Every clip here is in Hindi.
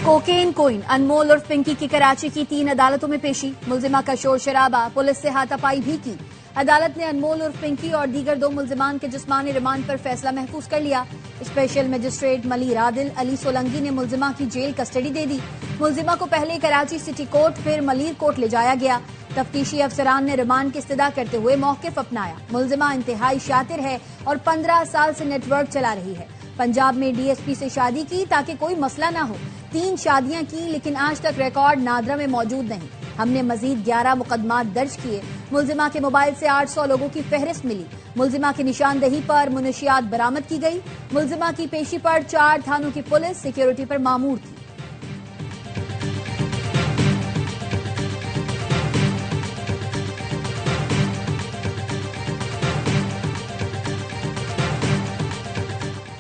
कोकेन कोइन अनमोल और पिंकी की कराची की 3 अदालतों में पेशी। मुलजिमा का शोर शराबा, पुलिस से हाथापाई भी की। अदालत ने अनमोल और पिंकी और दीगर 2 मुलजिमान के जिस्मानी रिमांड पर फैसला महफूज कर लिया। स्पेशल मजिस्ट्रेट मलीर आदिल अली सोलंगी ने मुलजिमा की जेल कस्टडी दे दी। मुलजिमा को पहले कराची सिटी कोर्ट फिर मलीर कोर्ट ले जाया गया। तफ्तीशी अफसरान ने रिमांड की इस्तदा करते हुए मौकिफ अपनाया। मुलजिमा इंतहाई शातिर है और 15 साल से नेटवर्क चला रही है। पंजाब में डीएसपी से शादी की ताकि कोई मसला ना हो। 3 शादियां की लेकिन आज तक रिकॉर्ड नादरा में मौजूद नहीं। हमने मजीद 11 मुकदमात दर्ज किए। मुलजिमा के मोबाइल से 800 लोगों की फहरिस्त मिली। मुलजिमा की निशानदेही पर मुनशियात बरामद की गई। मुलजिमा की पेशी पर 4 थानों की पुलिस सिक्योरिटी पर मामूर थी।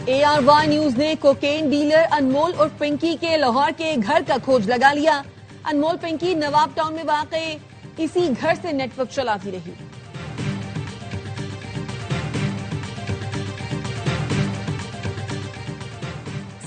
ARY न्यूज ने कोकेन डीलर अनमोल और पिंकी के लाहौर के घर का खोज लगा लिया। अनमोल पिंकी नवाब टाउन में वाक़े इसी घर से नेटवर्क चलाती रही।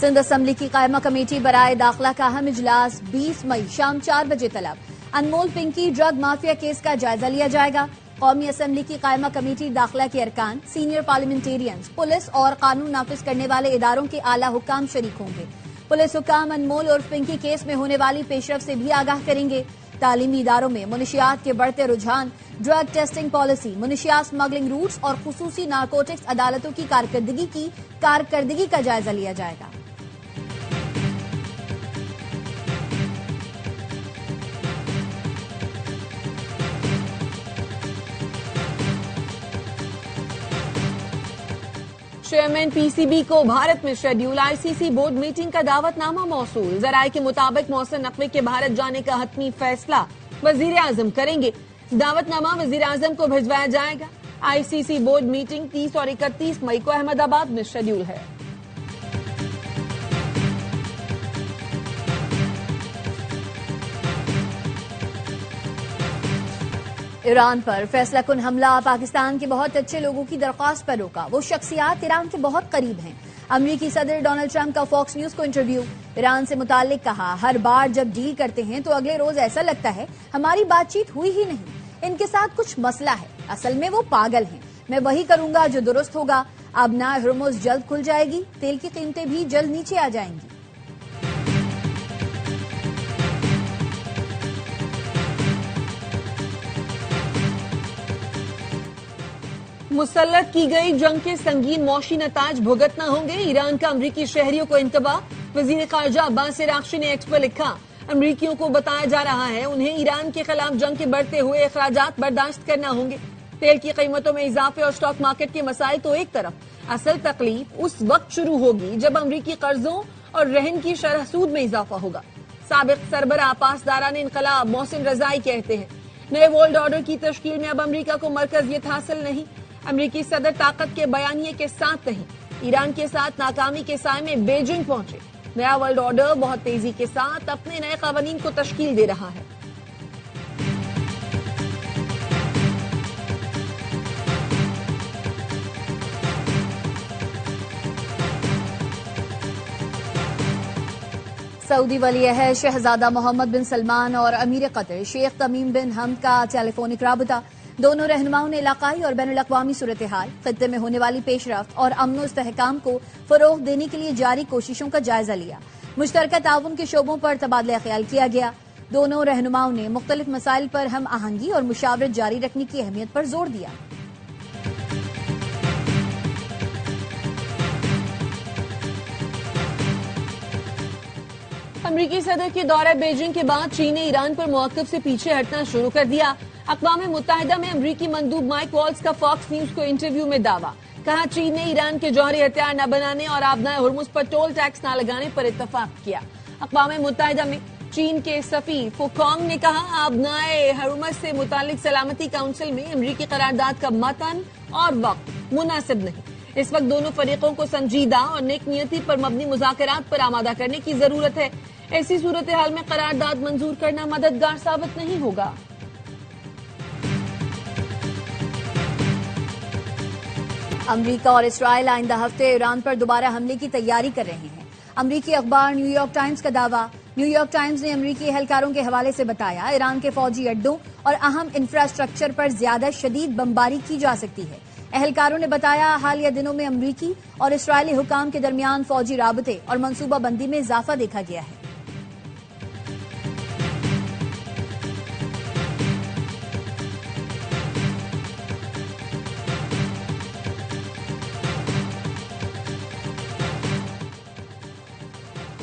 सिंध असम्बली की कायमा कमेटी बराए दाखिला का अहम इजलास 20 मई शाम 4 बजे तलब। अनमोल पिंकी ड्रग माफिया केस का जायजा लिया जाएगा। कौमी असम्बली की कायमा कमेटी दाखिला के अरकान, सीनियर पार्लियामेंटेरियंस, पुलिस और कानून नाफिज करने वाले इदारों के आला हुक्काम शरीक होंगे। पुलिस हुक्काम अनमोल और पिंकी केस में होने वाली पेशरफ से भी आगाह करेंगे। तालीमी इदारों में मुनशियात के बढ़ते रुझान, ड्रग टेस्टिंग पॉलिसी, मुनशियात स्मगलिंग रूट्स और खुसूसी नारकोटिक्स अदालतों की कारकर्दगी का जायजा लिया जाएगा। चेयरमैन PCB को भारत में शेड्यूल ICC बोर्ड मीटिंग का दावतनामा मौसूल। जराये के मुताबिक मौसम नकवी के भारत जाने का हतमी फैसला वजीर आजम करेंगे। दावतनामा वजीर आजम को भिजवाया जाएगा। ICC बोर्ड मीटिंग 30 और 31 मई को अहमदाबाद में शेड्यूल है। ईरान पर फैसला कुन हमला, पाकिस्तान के बहुत अच्छे लोगों की दरख्वास्त पर रोका। वो शख्सियात ईरान के बहुत करीब हैं। अमरीकी सदर डोनाल्ड ट्रंप का फॉक्स न्यूज को इंटरव्यू। ईरान से मुताल्लिक कहा, हर बार जब डील करते हैं तो अगले रोज ऐसा लगता है हमारी बातचीत हुई ही नहीं। इनके साथ कुछ मसला है। असल में वो पागल हैं। मैं वही करूंगा जो दुरुस्त होगा। अब ना हुर्मुज़ जल्द खुल जाएगी, तेल की कीमतें भी जल्द नीचे आ जाएंगी। मुसल्लत की गई जंग के संगीन मौशी नताज भुगतना होंगे। ईरान का अमरीकी शहरियों को इंतबाह। वजीर खारजा अब्बास अरागची ने एक्स पर लिखा, अमरीकियों को बताया जा रहा है उन्हें ईरान के खिलाफ जंग के बढ़ते हुए अखराजात बर्दाश्त करना होंगे। तेल की कीमतों में इजाफे और स्टॉक मार्केट के मसाइल तो एक तरफ, असल तकलीफ उस वक्त शुरू होगी जब अमरीकी कर्जों और रहन की शरह सूद में इजाफा होगा। साबिक सरबराह पासदारान इनकलाब मोहसिन रजाई कहते हैं, नए वर्ल्ड ऑर्डर की तश्कील में अब अमरीका को मरकजियत हासिल नहीं। अमरीकी सदर ताकत के बयानिए के साथ नहीं, ईरान के साथ नाकामी के साए में बेजिंग पहुंचे। नया वर्ल्ड ऑर्डर बहुत तेजी के साथ अपने नए कानून को तश्कील दे रहा है। सऊदी वली अहद शहजादा मोहम्मद बिन सलमान और अमीर कतर शेख तमीम बिन हमद का टेलीफोनिक राबता। दोनों रहनुमाओं ने इलाकाई और बैनुल अक़वामी सूरत हाल, खित्ते में होने वाली पेशरफ्त और अमन इस्तेहकाम को फरोग देने के लिए जारी कोशिशों का जायजा लिया। मुश्तरका ताउन के शोबों पर तबादला ख्याल किया गया। दोनों रहनुमाओं ने मुख्तलिफ मसाइल पर हम आहंगी और मुशावरत जारी रखने की अहमियत पर जोर दिया। अमरीकी सदर के दौरे बीजिंग के बाद चीन ने ईरान पर मौक़िफ़ से पीछे हटना शुरू कर दिया। अक़वाम मुत्तहिदा में अमरीकी मंदूब माइक वॉल्स का फॉक्स न्यूज को इंटरव्यू में दावा, कहा चीन ने ईरान के जौहरी हथियार न बनाने और आबनाए हुर्मुज़ पर टोल टैक्स न लगाने पर इत्तफाक किया। अक़वाम मुत्तहिदा में चीन के सफीर फुकोंग ने कहा, आबनाए हुर्मुज़ से मुतालिक सलामती काउंसिल में अमरीकी करारदाद का मतन और वक्त मुनासिब नहीं। इस वक्त दोनों फरीकों को संजीदा और नेक नियति पर मबनी मुज़ाकरात पर आमादा करने की जरूरत है। ऐसी सूरत हाल में करारदाद मंजूर करना मददगार साबित नहीं होगा। अमरीका और इसराइल आइंदा हफ्ते ईरान पर दोबारा हमले की तैयारी कर रहे हैं। अमरीकी अखबार न्यूयॉर्क टाइम्स का दावा, न्यूयॉर्क टाइम्स ने अमेरिकी एहलकारों के हवाले से बताया, ईरान के फौजी अड्डों और अहम इंफ्रास्ट्रक्चर पर ज्यादा शदीद बमबारी की जा सकती है। एहलकारों ने बताया, हालिया दिनों में अमेरिकी और इस्राएली हुकाम के दरमियान फौजी राबते और मनसूबाबंदी में इजाफा देखा गया है।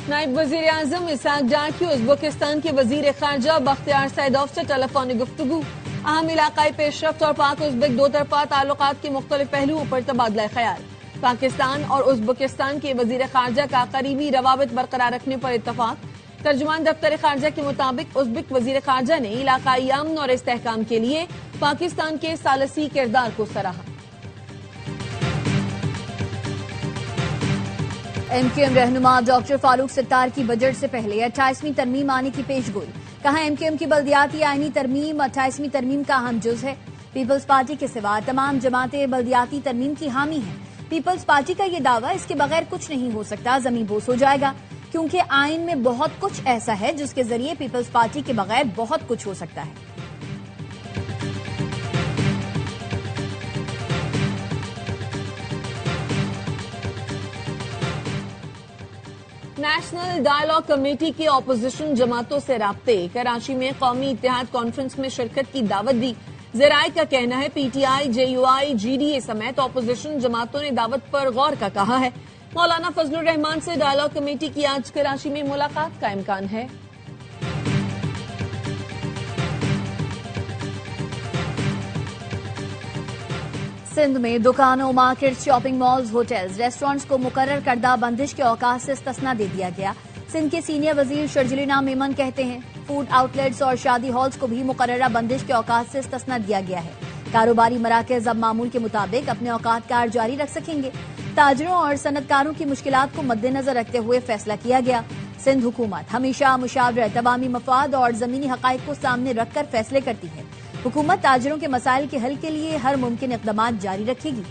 नायब वजीर आजम इसाक डार की उज़्बेकिस्तान के वजीर खारजा बख्तियार सैदोव से टेलीफोनिक गुफ्तगू, अहम इलाकाई पेशरफ्त और पाक उज़्बेक दो तरफा ताल्लुकात के मुख्तलिफ पहलुओं पर तबादला ख्याल। पाकिस्तान और उज़्बेकिस्तान के वजीर खारजा का करीबी रवाबित बरकरार रखने पर इत्तफाक। तर्जुमान दफ्तर खारजा के मुताबिक उज़्बेक वजीर खारजा ने इलाकाई अमन और इस्तेहकाम के लिए पाकिस्तान के सालसी किरदार को सराहा। एमक्यूएम रहनुमा डॉक्टर फारूक सत्तार की बजट से पहले 28वीं तरमीम आने की पेशगोई। कहा, एमक्यूएम की बल्दियाती आईनी तरमीम 28वीं तरमीम का अहम जुज है। पीपल्स पार्टी के सिवा तमाम जमातें बल्दियाती तरमीम की हामी हैं। पीपल्स पार्टी का ये दावा, इसके बगैर कुछ नहीं हो सकता, जमीन बोस हो जाएगा, क्योंकि आइन में बहुत कुछ ऐसा है जिसके जरिए पीपल्स पार्टी के बगैर बहुत कुछ हो सकता है। नेशनल डायलॉग कमेटी की ऑपोजिशन जमातों से राब्ते। कराची में कौमी इत्तेहाद कॉन्फ्रेंस में शिरकत की दावत दी। जराए का कहना है, पीटीआई, जेयूआई, जीडीए समेत ऑपोजिशन जमातों ने दावत पर गौर का कहा है। मौलाना फजलुर रहमान से डायलॉग कमेटी की आज कराची में मुलाकात का इम्कान है। सिंध में दुकानों, market, shopping malls, hotels, restaurants को मुकर्रर करदा बंदिश के औकात से इस्तिस्ना दे दिया गया। सिंध के सीनियर वजीर शर्जिलिना मेमन कहते हैं, फूड आउटलेट्स और शादी हॉल्स को भी मुकर्ररा बंदिश के औकात से इस्तिस्ना दिया गया है। कारोबारी मराकज अब मामूल के मुताबिक अपने औकात कार जारी रख सकेंगे। ताजरों और सनतकारों की मुश्किलात को मद्देनजर रखते हुए फैसला किया गया। सिंध हुकूमत हमेशा मुशावरत, अवामी मफाद और जमीनी हकाइक को सामने रखकर फैसले करती है। हुकूमत ताजरों के मसाइल के हल के लिए हर मुमकिन इक़दाम जारी रखेगी।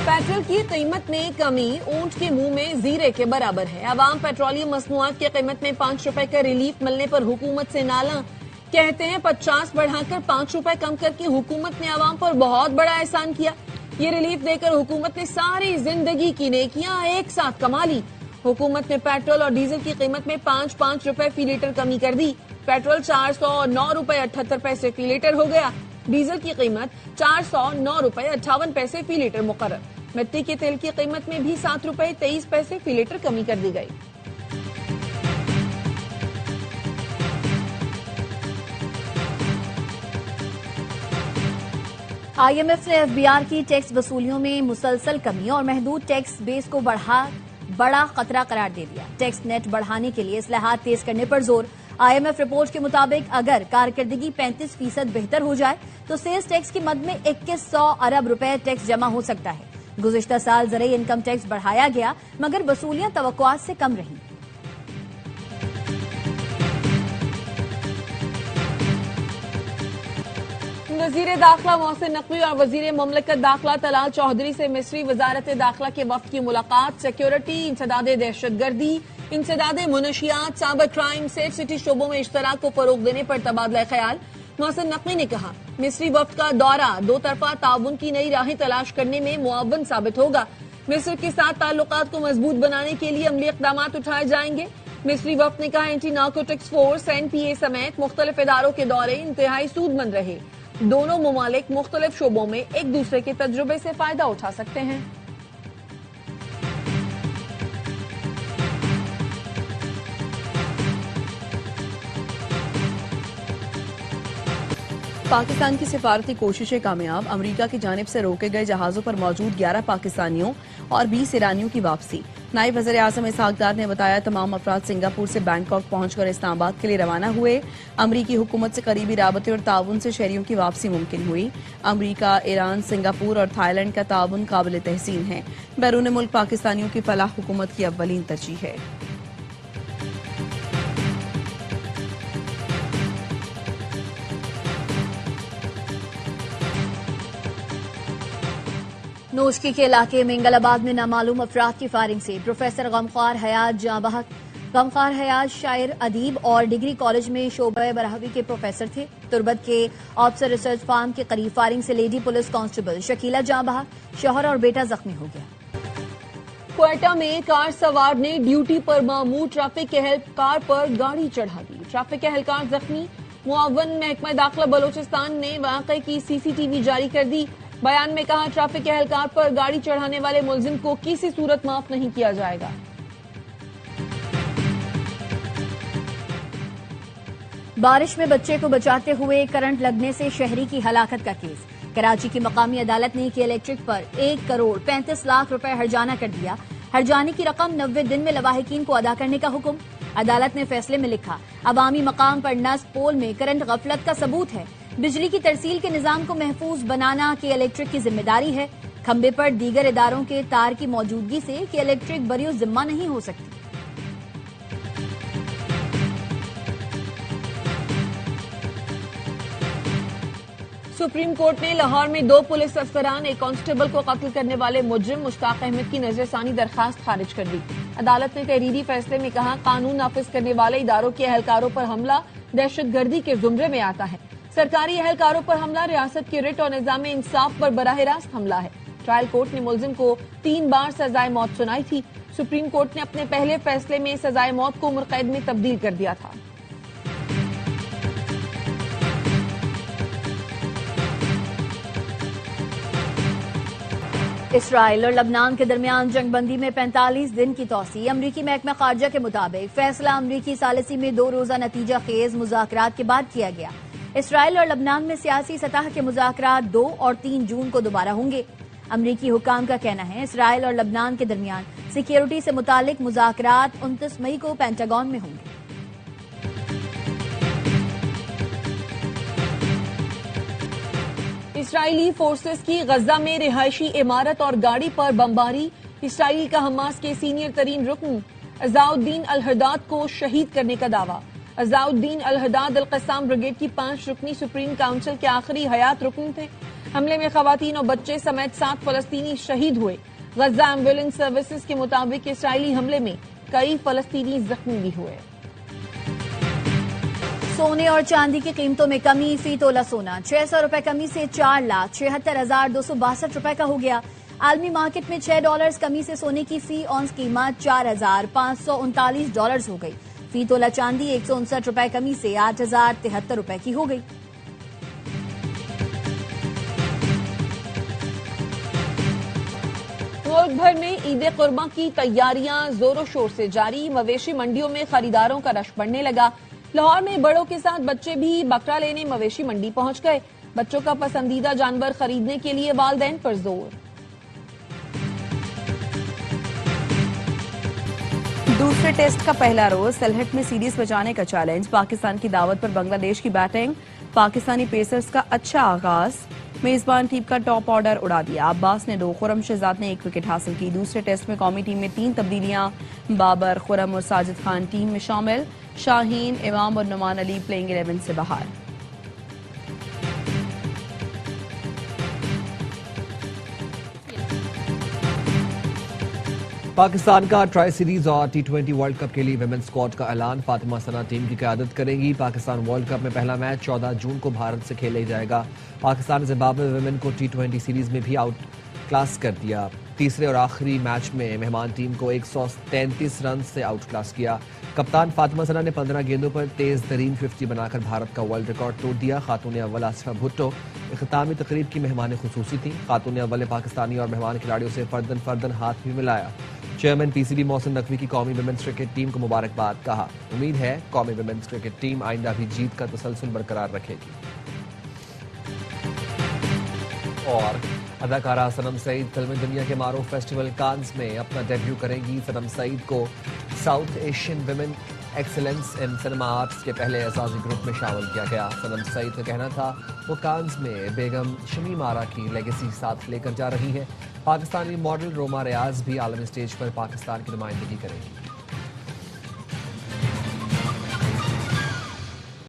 पेट्रोल की कीमत में कमी ऊंट के मुंह में जीरे के बराबर है। अवाम पेट्रोलियम मसनूआत की कीमत में 5 रुपए का रिलीफ मिलने पर हुकूमत से नाला। कहते हैं 50 बढ़ाकर 5 रुपए कम करके हुकूमत ने अवाम पर बहुत बड़ा एहसान किया। ये रिलीफ देकर हुकूमत ने सारी जिंदगी की नेकियां एक साथ कमा ली। हुकूमत ने पेट्रोल और डीजल की कीमत में 5-5 रुपए फी लीटर कमी कर दी। पेट्रोल 409 रुपए 78 पैसे फी लीटर हो गया। डीजल की कीमत 409 रुपए 58 पैसे फी लीटर मुकर्रर। मिट्टी के तेल की कीमत में भी 7 रुपए 23 पैसे फी लीटर कमी कर दी गई। आईएमएफ ने एफबीआर की टैक्स वसूलियों में मुसलसल कमी और महदूद टैक्स बेस को बड़ा खतरा करार दे दिया। टैक्स नेट बढ़ाने के लिए इस्लाहात तेज करने पर जोर। आईएमएफ रिपोर्ट के मुताबिक अगर कारकर्दगी 35% बेहतर हो जाए तो सेल्स टैक्स की मद में 2100 अरब रुपए टैक्स जमा हो सकता है। गुज़िश्ता साल ज़राई इनकम टैक्स बढ़ाया गया मगर वसूलियां तवक्कुआत से कम रही। वजीर दाखिला मोहसिन नकवी और वजीर मुमलिकत दाखिला तलाल चौधरी से मिस्री वजारत दाखिला के वफ्द की मुलाकात। सिक्योरिटी, इंसदाद दहशतगर्दी, इंसदाद मुनशियात, साइबर क्राइम, सेफ सिटी शोबों में इश्तराक को फरोग देने पर तबादला ख्याल। मोहसिन नकवी ने कहा, मिस्री वफ्द का दौरा दो तरफा ताउन की नई राहें तलाश करने में मुआवन साबित होगा। मिस्र के साथ ताल्लुकात को मजबूत बनाने के लिए अमली इक़दाम उठाए जाएंगे। मिस्री वफ्द ने कहा, एंटी नार्कोटिक्स फोर्स एनपीए समेत मुख्तलिफ इदारों के दौरे इंतहाई सूदमंद रहे। दोनों ममालिक मुख्तलिफ शोबों में एक दूसरे के तजुर्बे से फायदा उठा सकते हैं। पाकिस्तान की सिफारती कोशिशें कामयाब। अमेरिका की जानिब से रोके गए जहाजों पर मौजूद 11 पाकिस्तानियों और 20 ईरानियों की वापसी। नायब वज़ीर आज़म इसहाक डार ने बताया, तमाम अफराद सिंगापुर से बैंकॉक पहुंचकर इस्लामाबाद के लिए रवाना हुए। अमरीकी हुकूमत से करीबी राबते और ताउन से शहरियों की वापसी मुमकिन हुई। अमरीका, ईरान, सिंगापुर और थाईलैंड का ताउन काबिल तहसीन है। बैरून मुल्क पाकिस्तानियों की फलाह हुकूमत की अव्वलीन तरजीह है। नोशकी के इलाके मंगलाबाद में नामालूम अफराद की फायरिंग से प्रोफेसर गमख्वार हयात जाँ बहक। गमख्वार हयात शायर, अदीब और डिग्री कॉलेज में शोबे बरहवी के प्रोफेसर थे। तुरबत के ऑफिसर रिसर्च फार्म के करीब फायरिंग से लेडी पुलिस कांस्टेबल शकीला जाँ बहक, शौहर और बेटा जख्मी हो गया। क्वेटा में कार सवार ने ड्यूटी पर मामूर ट्रैफिक एहलकार पर गाड़ी चढ़ा दी। ट्रैफिक एहलकार जख्मी। मुआवन महकमा दाखिला बलोचिस्तान ने वाकये की सीसीटीवी जारी कर दी। बयान में कहा, ट्रैफिक एहलकार पर गाड़ी चढ़ाने वाले मुलजिम को किसी सूरत माफ नहीं किया जाएगा। बारिश में बच्चे को बचाते हुए करंट लगने से शहरी की हलाकत का केस। कराची की मकामी अदालत ने की इलेक्ट्रिक पर 1 करोड़ 35 लाख रुपए हर्जाना कर दिया। हर्जाने की रकम 90 दिन में लवाहिकीन को अदा करने का हुक्म। अदालत ने फैसले में लिखा, अवामी मकाम पर नस्ब पोल में करंट गफलत का सबूत है। बिजली की तरसील के निजाम को महफूज बनाना के इलेक्ट्रिक की जिम्मेदारी है। खंबे पर दीगर इदारों के तार की मौजूदगी से के इलेक्ट्रिक बरियो जिम्मा नहीं हो सकती। सुप्रीम कोर्ट ने लाहौर में 2 पुलिस अफसरान, एक कांस्टेबल को कत्ल करने वाले मुजरिम मुश्ताक अहमद की नजरसानी दरखास्त खारिज कर दी। अदालत ने तहरीरी फैसले में कहा, कानून नाफिज करने वाले इदारों के एहलकारों पर हमला दहशतगर्दी के जुमरे में आता है। सरकारी एहलकारों पर हमला रियासत की रिट और निजाम इंसाफ पर बराह रास्त हमला है। ट्रायल कोर्ट ने मुलजिम को 3 बार सजाए मौत सुनाई थी। सुप्रीम कोर्ट ने अपने पहले फैसले में सजाए मौत को उम्र कैद में तब्दील कर दिया था। इसराइल और लबनान के दरमियान जंगबंदी में 45 दिन की तौसी। अमरीकी महकमा खारजा के मुताबिक फैसला अमरीकी सालिसी में 2 रोजा नतीजा खेज मुज़ाकरात के बाद किया गया। इसराइल और लबनान में सियासी सतह के मुज़ाकरात 2 और 3 जून को दोबारा होंगे। अमरीकी हुकाम का कहना है, इसराइल और लबनान के दरमियान सिक्योरिटी से मुतालिक मुज़ाकरात 29 मई को पेंटागन में होंगे। इसराइली फोर्सेस की गजा में रिहायशी इमारत और गाड़ी पर बमबारी। इसराइल का हमास के सीनियर तरीन रुकन अज़ाउद्दीन अल-हदाद को शहीद करने का दावा। अज़ाउद्दीन अल-हदाद अल-क़स्साम ब्रिगेड की 5 रुकनी सुप्रीम काउंसिल के आखिरी हयात रुकन थे। हमले में खवातीन और बच्चे समेत 7 फलस्तीनी शहीद हुए। गजा एम्बुलेंस सर्विसेज के मुताबिक इसराइली हमले में कई फलस्तीनी जख्मी भी हुए। सोने और चांदी की कीमतों में कमी। फी तोला सोना 600 रुपए कमी से 4,76,262 रुपए का हो गया। आलमी मार्केट में $6 कमी से सोने की फी ऑन्स कीमत $4,539 हो गई। फी तोला चांदी 159 रुपए कमी से 8,073 रुपए की हो गई। मुल्क भर में ईद कुर्बान की तैयारियां जोरों शोर से जारी। मवेशी मंडियों में खरीदारों का रश बढ़ने लगा। लाहौर में बड़ों के साथ बच्चे भी बकरा लेने मवेशी मंडी पहुंच गए। बच्चों का पसंदीदा जानवर खरीदने के लिए वालिदैन पर जोर। दूसरे टेस्ट का पहला रोज सिलहट में सीरीज बचाने का चैलेंज। पाकिस्तान की दावत पर बांग्लादेश की बैटिंग। पाकिस्तानी पेसर्स का अच्छा आगाज। मेजबान टीम का टॉप ऑर्डर उड़ा दिया। अब्बास ने 2, खुरम शहजाद ने 1 विकेट हासिल की। दूसरे टेस्ट में कौमी टीम में 3 तब्दीलियां। बाबर, खुरम और साजिद खान टीम में शामिल। शाहीन, इमाम और नुमान अली प्लेइंग 11 से बाहर। पाकिस्तान का ट्राई सीरीज और T20 वर्ल्ड कप के लिए विमेंस स्क्वाड का ऐलान। फातिमा सना टीम की क़यादत करेंगी। पाकिस्तान वर्ल्ड कप में पहला मैच 14 जून को भारत से खेला जाएगा। पाकिस्तान ने जिम्बाब्वे विमेन को T20 सीरीज में भी आउट क्लास कर दिया। तीसरे और आखिरी मैच में मेहमान टीम को 133 रन से आउट क्लास किया। कप्तान फातिमा सना ने 15 गेंदों पर तेज तरीन 50 बनाकर भारत का वर्ल्ड रिकॉर्ड तोड़ दिया। खातून अव्वल आसिफा भुट्टो इख्तितामी तकरीब की मेहमान खुसूसी थी। खातून अव्वल ने पाकिस्तानी और मेहमान खिलाड़ियों से फर्दन हाथ भी मिलाया। चेयरमैन PCB मोहसिन नकवी की कौमी विमेंस क्रिकेट टीम को मुबारकबाद कहा। उम्मीद है कौमी विमेंस क्रिकेट टीम आइंदा भी जीत का तसलसल बरकरार रखेगी। और अदाकारा सनम सईद फिल्म दुनिया के मारूफ फेस्टिवल कांस में अपना डेब्यू करेंगी। सनम सईद को south Asian women excellence in cinema arts के पहले एजाजी ग्रुप में शामिल किया गया। सनम सईद का कहना था वो कांस में बेगम शमीम आरा की लेगेसी साथ लेकर जा रही है। पाकिस्तानी मॉडल रोमा रियाज भी आलमी स्टेज पर पाकिस्तान की नुमाइंदगी करेंगी।